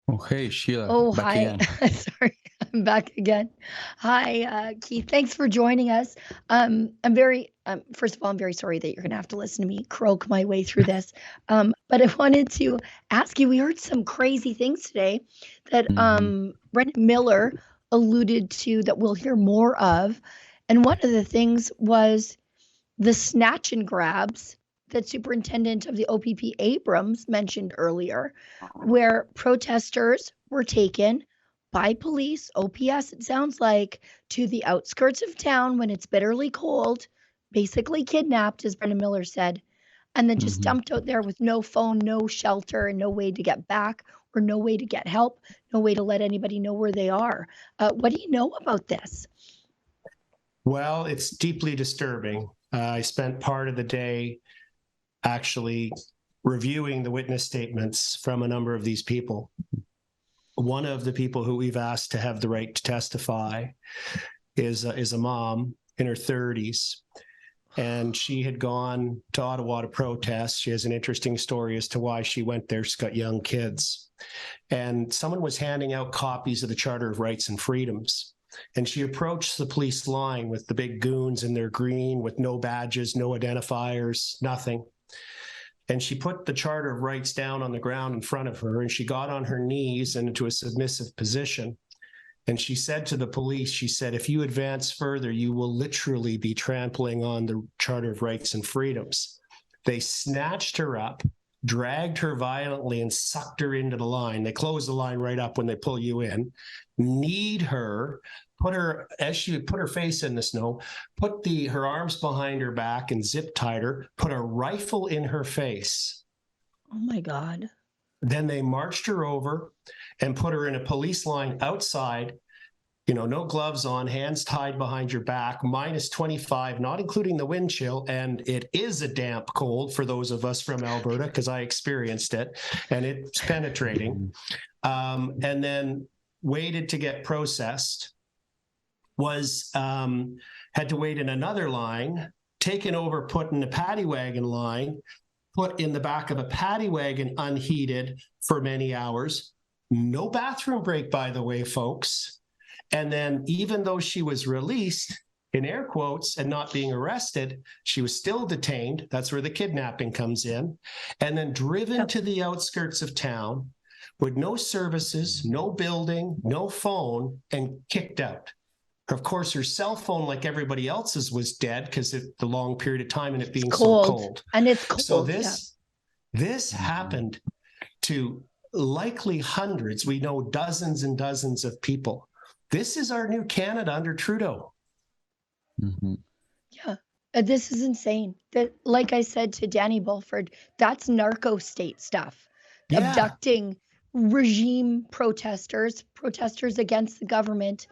Oh, hey, Sheila, Oh, back hi. again. Sorry, I'm back again. Hi, Keith. Thanks for joining us. First of all, I'm very sorry that you're going to have to listen to me croak my way through this. But I wanted to ask you, we heard some crazy things today that Mhm. Brendan Miller alluded to that we'll hear more of. And one of the things was the snatch and grabs that Superintendent of the OPP Abrams mentioned earlier, where protesters were taken by police, OPS, it sounds like, to the outskirts of town when it's bitterly cold, basically kidnapped, as Brendan Miller said, and then just Mhm. dumped out there with no phone, no shelter, and no way to get back or no way to get help, no way to let anybody know where they are. What do you know about this? Well, it's deeply disturbing. I spent part of the day actually reviewing the witness statements from a number of these people. One of the people who we've asked to have the right to testify is a mom in her 30s, and she had gone to Ottawa to protest. She has an interesting story as to why she went there. She's got young kids. And someone was handing out copies of the Charter of Rights and Freedoms. And she approached the police line with the big goons in their green, with no badges, no identifiers, nothing. And she put the Charter of Rights down on the ground in front of her, and she got on her knees and into a submissive position. And she said to the police, she said, if you advance further, you will literally be trampling on the Charter of Rights and Freedoms. They snatched her up, dragged her violently, and sucked her into the line. They close the line right up when they pull you in, kneed her, put her, as she put her face in the snow, put her arms behind her back and zip tied her, put a rifle in her face. Oh my God. Then they marched her over and put her in a police line outside, no gloves on, hands tied behind your back, minus 25, not including the wind chill. And it is a damp cold for those of us from Alberta, because I experienced it, and it's penetrating. And then waited to get processed, had to wait in another line, taken over, put in a paddy wagon line, put in the back of a paddy wagon unheated for many hours. No bathroom break, by the way, folks. And then even though she was released, in air quotes, and not being arrested, she was still detained. That's where the kidnapping comes in. And then driven to the outskirts of town with no services, no building, no phone, and kicked out. Of course, her cell phone, like everybody else's, was dead because of the long period of time and it being so cold. And it's cold. So this happened to likely hundreds. We know dozens and dozens of people. This is our new Canada under Trudeau. Mm-hmm. Yeah, this is insane. That, like I said to Danny Bulford, that's narco state stuff. Yeah. Abducting regime protesters against the government,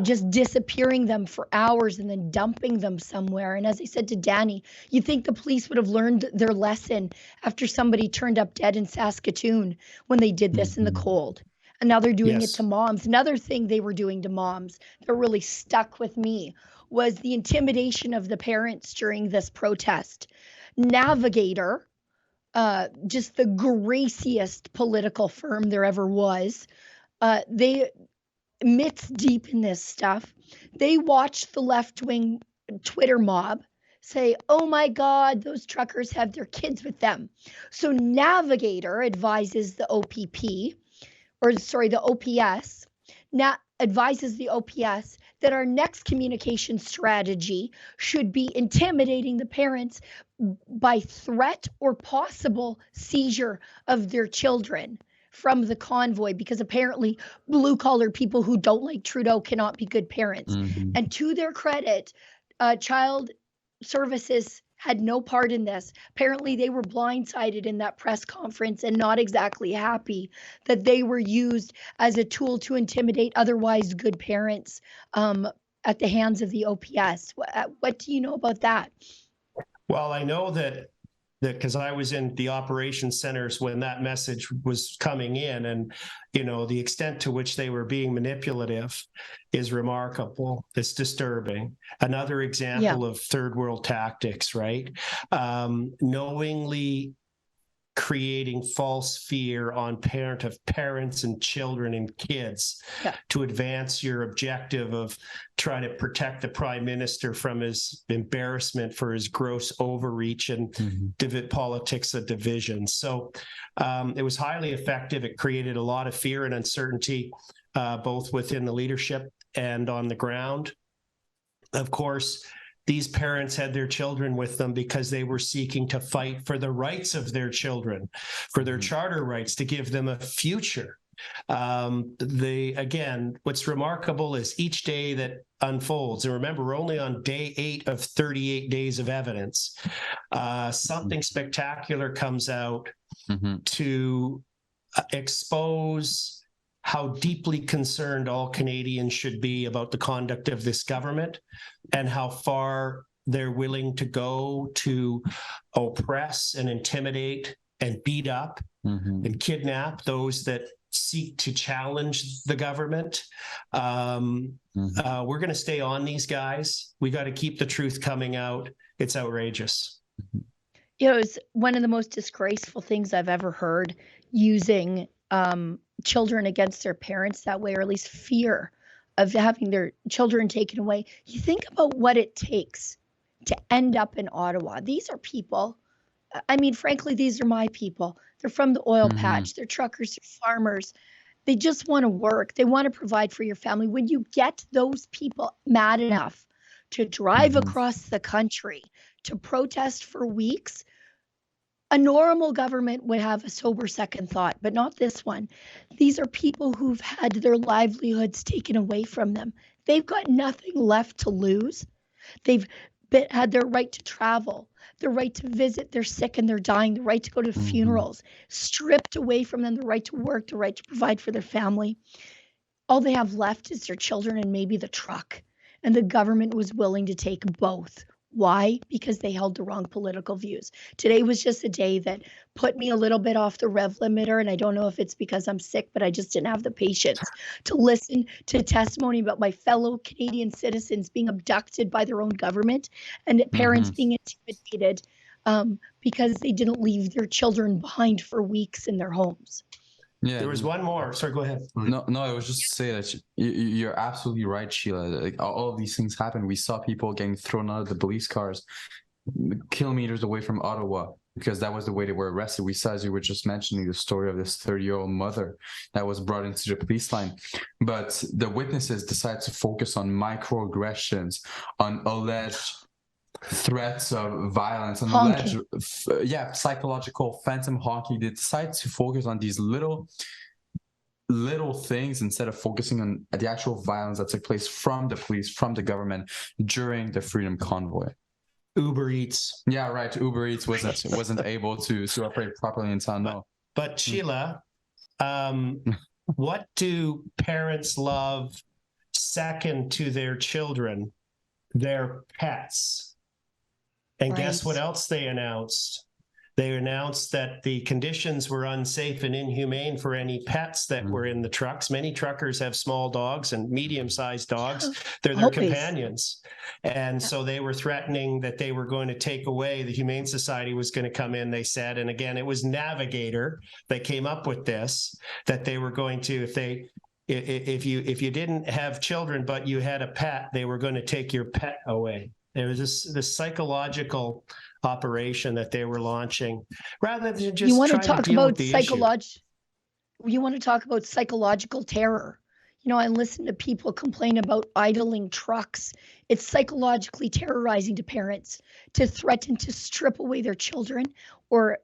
just disappearing them for hours and then dumping them somewhere. And as I said to Danny, you think the police would have learned their lesson after somebody turned up dead in Saskatoon when they did this in the cold. And now they're doing it to moms. Another thing they were doing to moms that really stuck with me was the intimidation of the parents during this protest. Navigator, just the greasiest political firm there ever was, they midst deep in this stuff, they watched the left-wing Twitter mob say, oh my God, those truckers have their kids with them. So Navigator advises the OPP, the OPS, advises the OPS that our next communication strategy should be intimidating the parents by threat or possible seizure of their children from the convoy, because apparently blue-collar people who don't like Trudeau cannot be good parents. Mm-hmm. And to their credit, Child Services had no part in this. Apparently, they were blindsided in that press conference and not exactly happy that they were used as a tool to intimidate otherwise good parents at the hands of the OPS. What do you know about that? Well, I know that because I was in the operations centers when that message was coming in, and the extent to which they were being manipulative is remarkable. It's disturbing. Another example of third world tactics, right? Knowingly creating false fear on parents and children and kids to advance your objective of trying to protect the prime minister from his embarrassment for his gross overreach and politics of division. So it was highly effective. It created a lot of fear and uncertainty, both within the leadership and on the ground. Of course, these parents had their children with them because they were seeking to fight for the rights of their children, for their charter rights, to give them a future. Again, what's remarkable is each day that unfolds, and remember, we're only on day 8 of 38 days of evidence, something spectacular comes out to expose how deeply concerned all Canadians should be about the conduct of this government and how far they're willing to go to oppress and intimidate and beat up and kidnap those that seek to challenge the government. We're going to stay on these guys. We got to keep the truth coming out. It's outrageous. It's one of the most disgraceful things I've ever heard, using children against their parents that way, or at least fear of having their children taken away. You think about what it takes to end up in Ottawa. These are people, I mean, frankly, these are my people. They're from the oil patch. They're truckers, they're farmers. They just want to work. They want to provide for your family. When you get those people mad enough to drive across the country to protest for weeks, a normal government would have a sober second thought, but not this one. These are people who've had their livelihoods taken away from them. They've got nothing left to lose. They've had their right to travel, their right to visit their sick and they're dying, the right to go to funerals, stripped away from them, the right to work, the right to provide for their family. All they have left is their children and maybe the truck. And the government was willing to take both. Why? Because they held the wrong political views. Today was just a day that put me a little bit off the rev limiter, and I don't know if it's because I'm sick, but I just didn't have the patience to listen to testimony about my fellow Canadian citizens being abducted by their own government and parents being intimidated because they didn't leave their children behind for weeks in their homes. Yeah, there was one more. Sorry, go ahead. No, I was just to say that you're absolutely right, Sheila. Like, all of these things happen. We saw people getting thrown out of the police cars kilometers away from Ottawa because that was the way they were arrested. We saw, as you were just mentioning, the story of this 30-year-old mother that was brought into the police line. But the witnesses decided to focus on microaggressions, on alleged threats of violence, and alleged psychological phantom honking. They decide to focus on these little things instead of focusing on the actual violence that took place from the police, from the government during the Freedom Convoy. Uber Eats. Yeah, right. Uber Eats wasn't able to operate properly in town. No. But Sheila, what do parents love second to their children? Their pets. And guess what else they announced? They announced that the conditions were unsafe and inhumane for any pets that were in the trucks. Many truckers have small dogs and medium-sized dogs. They're their companions. And so they were threatening that they were going to take away, the Humane Society was going to come in, they said. And again, it was Navigator that came up with this, that they were going to, if you didn't have children, but you had a pet, they were going to take your pet away. There was this psychological operation that they were launching, rather than just trying to deal with the issue. You want to talk about psychological terror. I listen to people complain about idling trucks. It's psychologically terrorizing to parents to threaten to strip away their children, or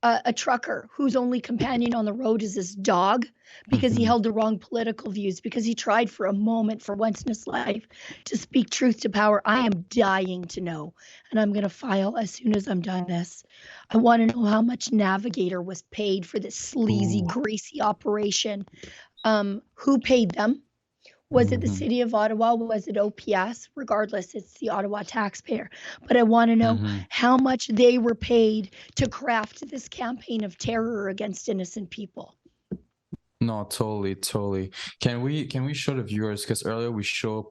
a trucker whose only companion on the road is his dog because he held the wrong political views, because he tried for a moment, for once in his life, to speak truth to power. I am dying to know, and I'm going to file as soon as I'm done this. I want to know how much Navigator was paid for this sleazy, greasy operation. Who paid them? Was it the city of Ottawa? Was it OPS? Regardless, it's the Ottawa taxpayer. But I want to know how much they were paid to craft this campaign of terror against innocent people. No, totally. Can we show the viewers, because earlier we showed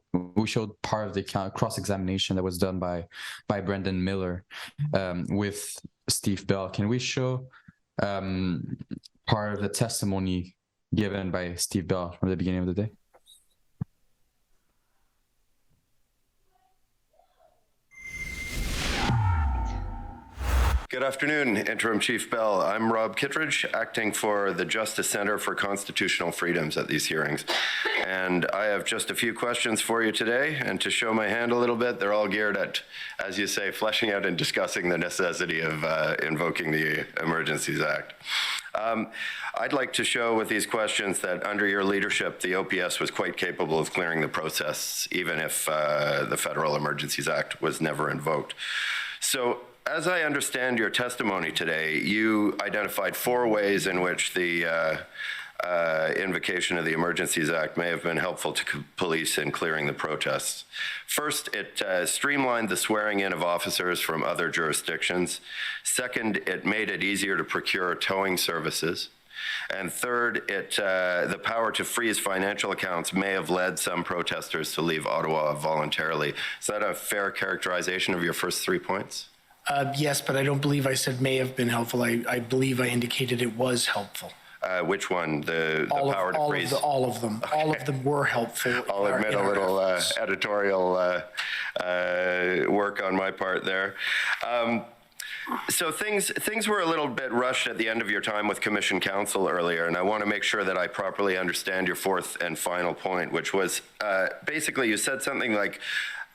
part of the cross-examination that was done by Brendan Miller with Steve Bell. Can we show part of the testimony given by Steve Bell from the beginning of the day? Good afternoon, Interim Chief Bell. I'm Rob Kittredge, acting for the Justice Center for Constitutional Freedoms at these hearings. And I have just a few questions for you today. And to show my hand a little bit, they're all geared at, as you say, fleshing out and discussing the necessity of invoking the Emergencies Act. I'd like to show with these questions that under your leadership, the OPS was quite capable of clearing the process, even if the Federal Emergencies Act was never invoked. So, as I understand your testimony today, you identified 4 ways in which the invocation of the Emergencies Act may have been helpful to police in clearing the protests. First, it streamlined the swearing in of officers from other jurisdictions. Second, it made it easier to procure towing services. And third, the power to freeze financial accounts may have led some protesters to leave Ottawa voluntarily. Is that a fair characterization of your first 3 points? Yes, but I don't believe I said may have been helpful. I believe I indicated it was helpful. Which one? The power to freeze? All of them. Okay. All of them were helpful. I'll admit a little editorial work on my part there. So things were a little bit rushed at the end of your time with Commission Counsel earlier, and I want to make sure that I properly understand your fourth and final point, which was basically you said something like,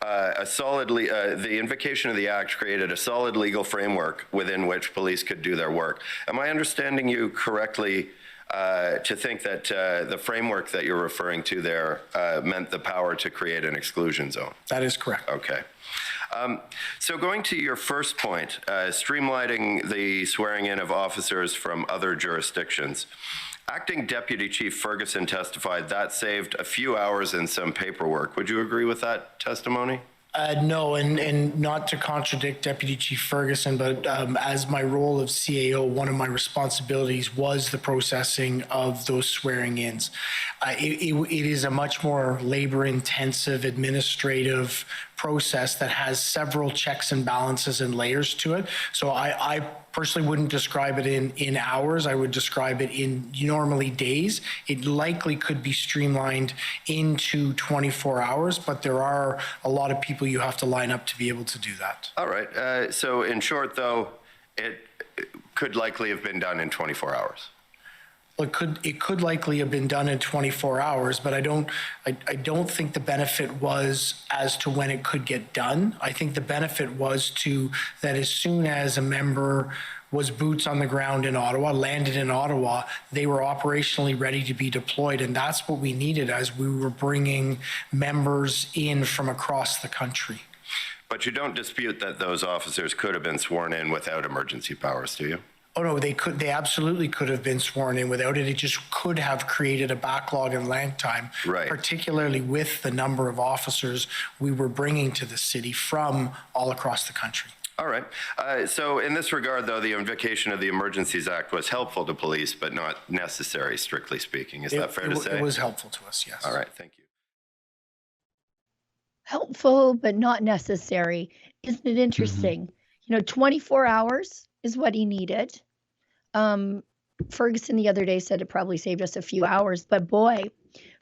the invocation of the Act created a solid legal framework within which police could do their work. Am I understanding you correctly to think that the framework that you're referring to there meant the power to create an exclusion zone? That is correct. Okay. So going to your first point, streamlining the swearing in of officers from other jurisdictions, Acting Deputy Chief Ferguson testified that saved a few hours and some paperwork. Would you agree with that testimony? No, and not to contradict Deputy Chief Ferguson, but as my role of CAO, one of my responsibilities was the processing of those swearing-ins. It is a much more labor-intensive administrative process that has several checks and balances and layers to it. So I personally wouldn't describe it in hours. I would describe it in normally days. It likely could be streamlined into 24 hours, but there are a lot of people you have to line up to be able to do that. All right. So in short, though, it could likely have been done in 24 hours. Well, it could likely have been done in 24 hours, but I don't think the benefit was as to when it could get done. I think the benefit was that as soon as a member was boots on the ground in Ottawa, landed in Ottawa, they were operationally ready to be deployed. And that's what we needed as we were bringing members in from across the country. But you don't dispute that those officers could have been sworn in without emergency powers, do you? Oh, no, they absolutely could have been sworn in without it. It just could have created a backlog in lag time, right, particularly with the number of officers we were bringing to the city from all across the country. All right. So in this regard, though, the invocation of the Emergencies Act was helpful to police, but not necessary, strictly speaking. Is that fair to say? It was helpful to us, yes. All right. Thank you. Helpful, but not necessary. Isn't it interesting? 24 hours is what he needed. Ferguson the other day said it probably saved us a few hours, but boy,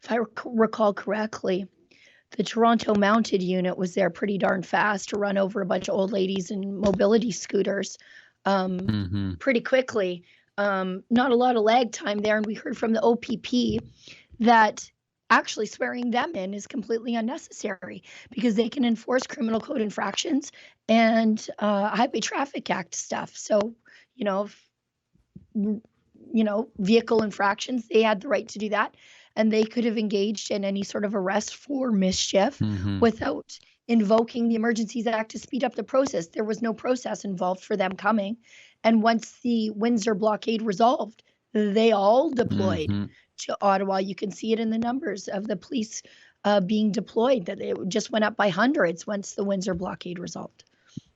if I recall correctly, the Toronto Mounted Unit was there pretty darn fast to run over a bunch of old ladies and mobility scooters pretty quickly. Not a lot of lag time there, and we heard from the OPP that actually swearing them in is completely unnecessary because they can enforce criminal code infractions and Highway Traffic Act stuff. So, vehicle infractions, they had the right to do that, and they could have engaged in any sort of arrest for mischief without invoking the Emergencies Act to speed up the process. There was no process involved for them coming, and once the Windsor blockade resolved, they all deployed to Ottawa. You can see it in the numbers of the police being deployed, that it just went up by hundreds once the Windsor blockade resolved.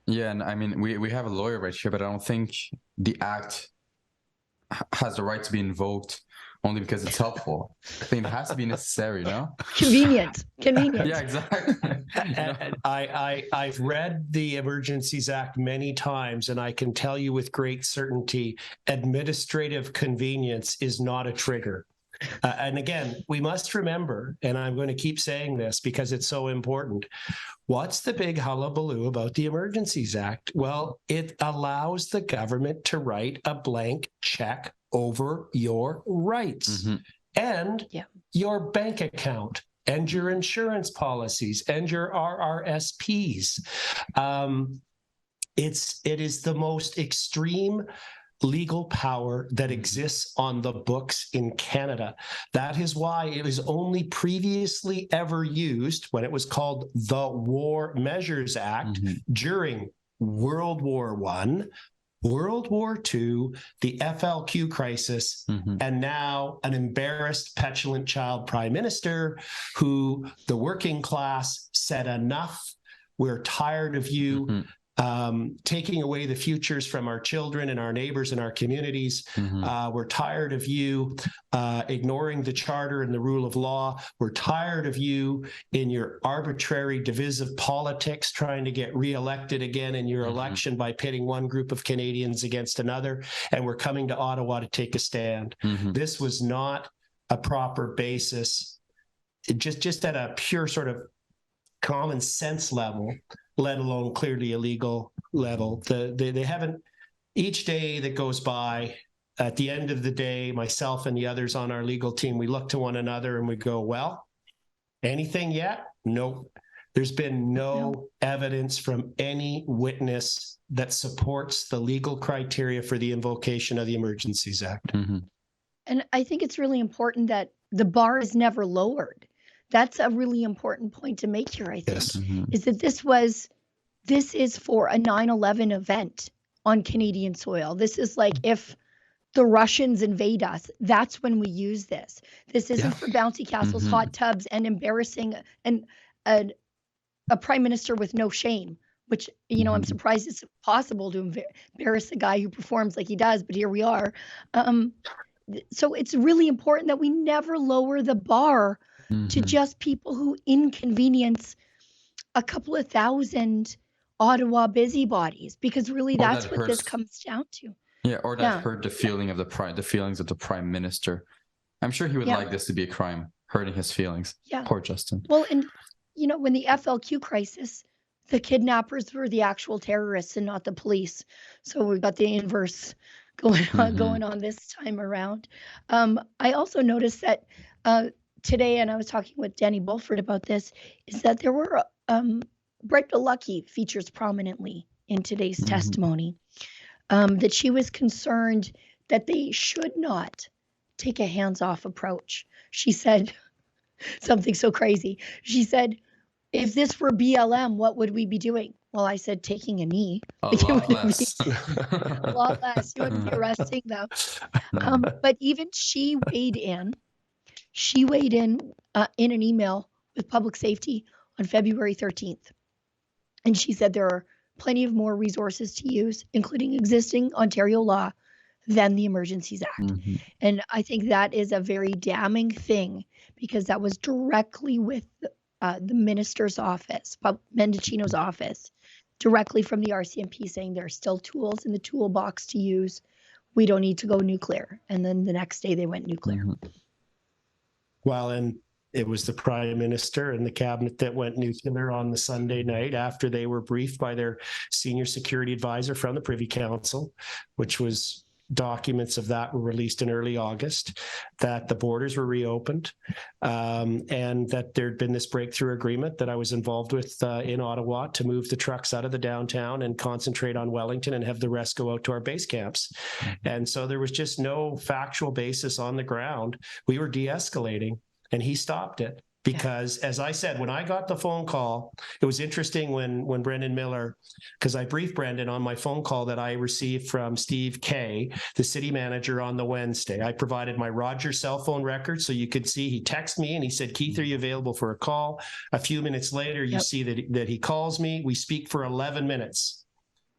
Yeah, and I mean, we have a lawyer right here, but I don't think the act has the right to be invoked only because it's helpful. I think it has to be necessary, no? Convenient. Yeah, exactly. And I've read the Emergencies Act many times, and I can tell you with great certainty, administrative convenience is not a trigger. And again, we must remember, and I'm going to keep saying this because it's so important, what's the big hullabaloo about the Emergencies Act? Well, it allows the government to write a blank check over your rights and your bank account and your insurance policies and your RRSPs. It is the most extreme legal power that exists on the books in Canada. That is why it was only previously ever used when it was called the War Measures Act during World War I, World War II, the FLQ crisis, and now an embarrassed, petulant child prime minister who the working class said enough. We're tired of you taking away the futures from our children and our neighbors and our communities. We're tired of you ignoring the charter and the rule of law. We're tired of you in your arbitrary divisive politics trying to get reelected again in your election by pitting one group of Canadians against another. And we're coming to Ottawa to take a stand. This was not a proper basis. Just at a pure sort of common sense level, let alone clearly illegal level. They haven't, each day that goes by, at the end of the day, myself and the others on our legal team, we look to one another and we go, well, anything yet? Nope. There's been no evidence from any witness that supports the legal criteria for the invocation of the Emergencies Act. And I think it's really important that the bar is never lowered. That's a really important point to make here, I think, is that this is for a 9/11 event on Canadian soil. This is like if the Russians invade us, that's when we use this. This isn't for bouncy castles, hot tubs, and embarrassing a prime minister with no shame, which, you know, I'm surprised it's possible to embarrass a guy who performs like he does, but here we are. So it's really important that we never lower the bar to just people who inconvenience a couple of thousand Ottawa busybodies, because really that's what this comes down to. Yeah, or that hurt the feelings of the prime minister. I'm sure he would like this to be a crime, hurting his feelings. Yeah. Poor Justin. Well, and you know, when the FLQ crisis, the kidnappers were the actual terrorists and not the police. So we've got the inverse going on this time around. I also noticed that today, and I was talking with Danny Bulford about this, is that there were Brett Lucky features prominently in today's testimony, that she was concerned that they should not take a hands-off approach. She said something so crazy. She said, if this were BLM, what would we be doing? Well, I said, taking a knee. A lot less. A lot less. You wouldn't be arresting them. But even she weighed in. She weighed in an email with Public Safety on February 13th. And she said there are plenty of more resources to use, including existing Ontario law, than the Emergencies Act. And I think that is a very damning thing, because that was directly with the minister's office, Mendicino's office, directly from the RCMP, saying there are still tools in the toolbox to use. We don't need to go nuclear. And then the next day they went nuclear. Well, and it was the prime minister and the cabinet that went nuclear on the Sunday night after they were briefed by their senior security advisor from the Privy Council, which was documents of that were released in early August, that the borders were reopened, and that there'd been this breakthrough agreement that I was involved with in Ottawa to move the trucks out of the downtown and concentrate on Wellington and have the rest go out to our base camps. And so there was just no factual basis on the ground. We were de-escalating, and he stopped it. because as I said, when I got the phone call, it was interesting when Brendan Miller, because I briefed Brendan on my phone call that I received from Steve Kay, the city manager, on the Wednesday. I provided my Rogers cell phone record so you could see he texted me and he said, Keith, are you available for a call? A few minutes later, you see that he calls me. We speak for 11 minutes.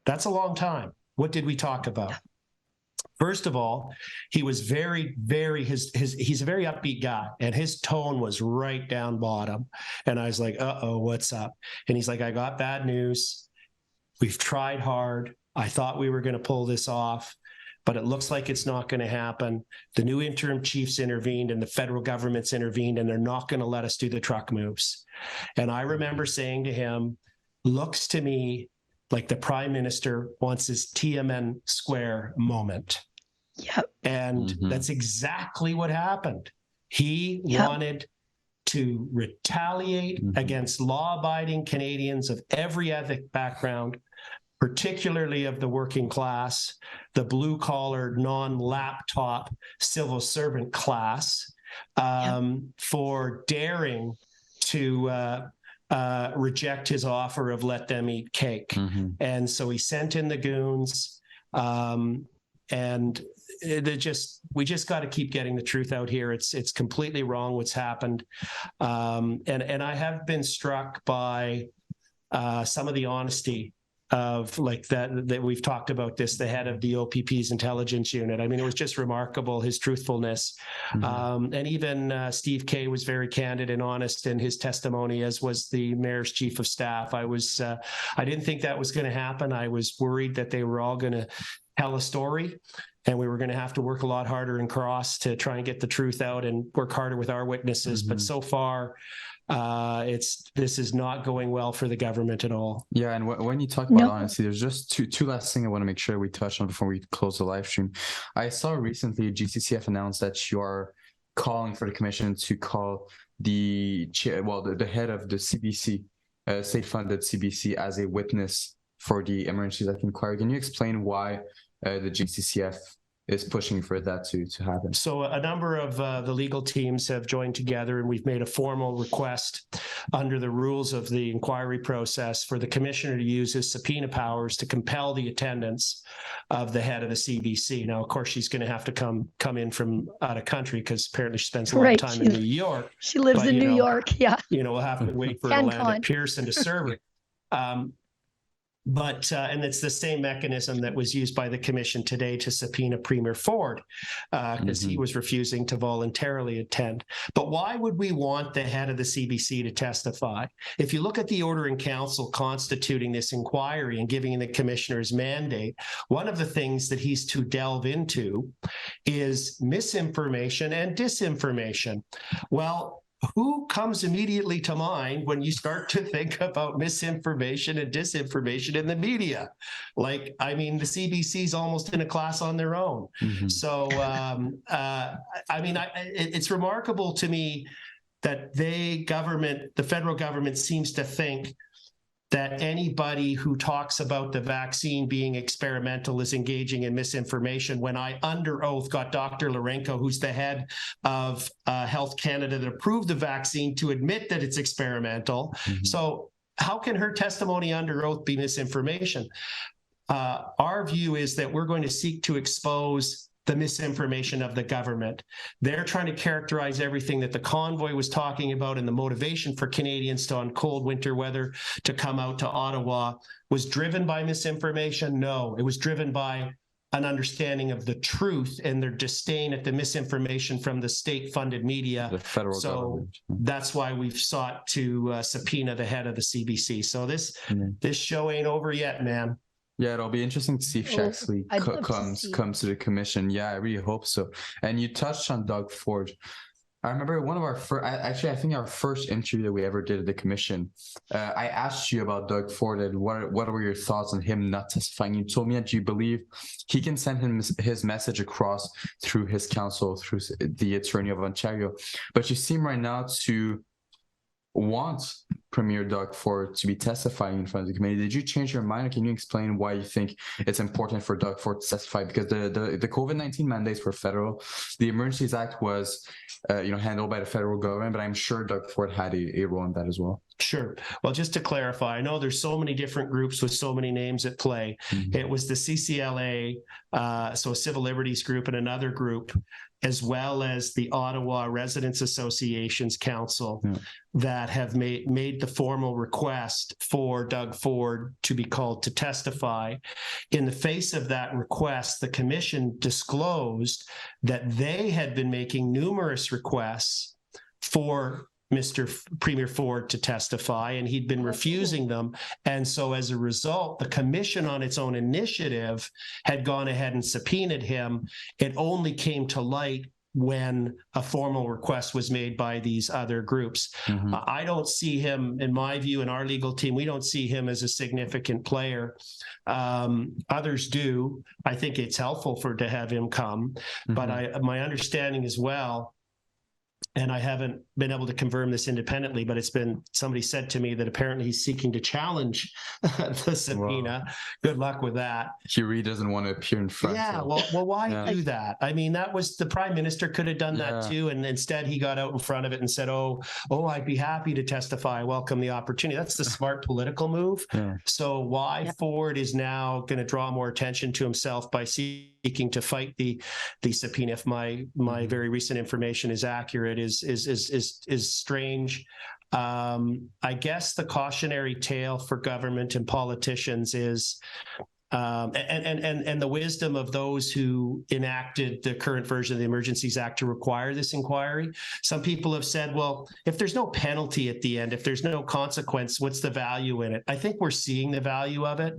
That's a long time. What did we talk about? First of all, he was very, he's a very upbeat guy, and his tone was right down bottom. And I was like, uh-oh, what's up? And he's like, I got bad news. We've tried hard. I thought we were going to pull this off, but it looks like it's not going to happen. The new interim chiefs intervened and the federal government's intervened, and they're not going to let us do the truck moves. And I remember saying to him, looks to me like the prime minister wants his Tiananmen Square moment. Yep. And that's exactly what happened. He wanted to retaliate against law-abiding Canadians of every ethnic background, particularly of the working class, the blue-collar, non-laptop civil servant class, for daring to reject his offer of let them eat cake. And so he sent in the goons, and we just got to keep getting the truth out here. It's completely wrong what's happened. And I have been struck by some of the honesty of like that we've talked about this, the head of the OPP's intelligence unit. I mean, it was just remarkable, his truthfulness. And even Steve Kay was very candid and honest in his testimony, as was the mayor's chief of staff. I didn't think that was going to happen. I was worried that they were all going to tell a story, and we were going to have to work a lot harder in Cross to try and get the truth out and work harder with our witnesses. But so far, this is not going well for the government at all. Yeah, and when you talk about honesty, there's just two last things I want to make sure we touch on before we close the live stream. I saw recently GCCF announced that you are calling for the commission to call the head of the CBC, state-funded CBC, as a witness for the Emergencies Act inquiry. Can you explain why the GCCF is pushing for that to happen? So a number of the legal teams have joined together, and we've made a formal request under the rules of the inquiry process for the commissioner to use his subpoena powers to compel the attendance of the head of the CBC. Now, of course, she's going to have to come in from out of country, because apparently she spends a lot of time in New York. She lives in New York, yeah. We'll have to wait for her to land at Pearson to serve it. But and it's the same mechanism that was used by the commission today to subpoena Premier Ford, because he was refusing to voluntarily attend. But why would we want the head of the CBC to testify? If you look at the order in council constituting this inquiry and giving the commissioner's mandate, one of the things that he's to delve into is misinformation and disinformation. Well, who comes immediately to mind when you start to think about misinformation and disinformation in the media? Like, I mean, the CBC is almost in a class on their own. So, it's remarkable to me that the federal government seems to think that anybody who talks about the vaccine being experimental is engaging in misinformation, when I, under oath, got Dr. Larenko, who's the head of Health Canada that approved the vaccine, to admit that it's experimental. So how can her testimony under oath be misinformation? Our view is that we're going to seek to expose the misinformation of the government. They're trying to characterize everything that the Convoy was talking about, and the motivation for Canadians to, on cold winter weather, to come out to Ottawa was driven by misinformation. No, it was driven by an understanding of the truth and their disdain at the misinformation from the state-funded media. The federal government. That's why we've sought to subpoena the head of the CBC. So this show ain't over yet, man. Yeah, it'll be interesting to see if she actually comes to the commission. Yeah, I really hope so. And you touched on Doug Ford. I remember one of our first, I think our first interview that we ever did at the commission, I asked you about Doug Ford and what were your thoughts on him not testifying. You told me that you believe he can send his message across through his counsel, through the Attorney of Ontario. But you seem right now to want Premier Doug Ford to be testifying in front of the committee. Did you change your mind? Or can you explain why you think it's important for Doug Ford to testify? Because the COVID-19 mandates were federal. The Emergencies Act was handled by the federal government, but I'm sure Doug Ford had a role in that as well. Sure. Well, just to clarify, I know there's so many different groups with so many names at play. It was the CCLA, so a civil liberties group, and another group, as well as the Ottawa Residents Associations Council, that have made the formal request for Doug Ford to be called to testify. In the face of that request, the commission disclosed that they had been making numerous requests for Mr. Premier Ford to testify, and he'd been refusing them. And so as a result, the commission on its own initiative had gone ahead and subpoenaed him. It only came to light when a formal request was made by these other groups. I don't see him, in my view, in our legal team, we don't see him as a significant player. Others do. I think it's helpful to have him come. But my understanding as well, and I haven't been able to confirm this independently, but somebody said to me that apparently he's seeking to challenge the subpoena. Whoa. Good luck with that. He really doesn't want to appear in front. Yeah, well, why do that? I mean, the Prime Minister could have done that too, and instead he got out in front of it and said, oh, I'd be happy to testify. I welcome the opportunity. That's the smart political move. So why Ford is now going to draw more attention to himself by seeking to fight the subpoena, if my very recent information is accurate, is strange. I guess the cautionary tale for government and politicians is, and the wisdom of those who enacted the current version of the Emergencies Act to require this inquiry. Some people have said, well, if there's no penalty at the end, if there's no consequence, what's the value in it? I think we're seeing the value of it.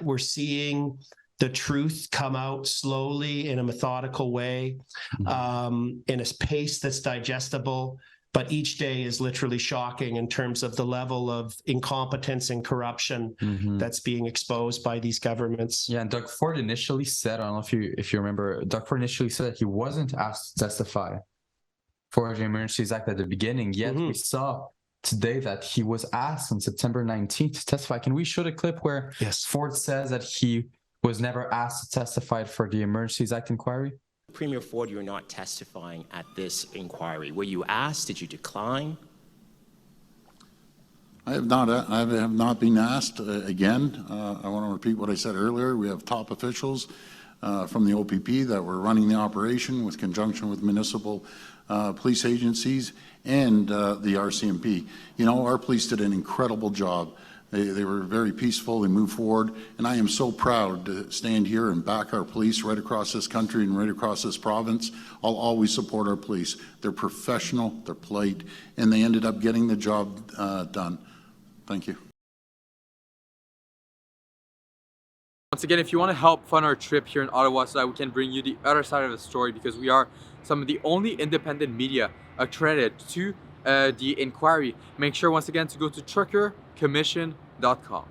We're seeing the truth come out slowly in a methodical way, in a pace that's digestible. But each day is literally shocking in terms of the level of incompetence and corruption that's being exposed by these governments. Yeah, and Doug Ford initially said, I don't know if you remember, Doug Ford initially said he wasn't asked to testify for the Emergencies Act at the beginning, yet we saw today that he was asked on September 19th to testify. Can we show the clip where Ford says that he was never asked to testify for the Emergencies Act inquiry? Premier Ford, you're not testifying at this inquiry. Were you asked? Did you decline? I have not been asked. Again, I want to repeat what I said earlier. We have top officials from the OPP that were running the operation with conjunction with municipal police agencies and the RCMP. You know, our police did an incredible job. They were very peaceful. They moved forward. And I am so proud to stand here and back our police right across this country and right across this province. I'll always support our police. They're professional, they're polite, and they ended up getting the job done. Thank you. Once again, if you want to help fund our trip here in Ottawa so that we can bring you the other side of the story, because we are some of the only independent media accredited to the inquiry, make sure once again to go to truckercommission.com.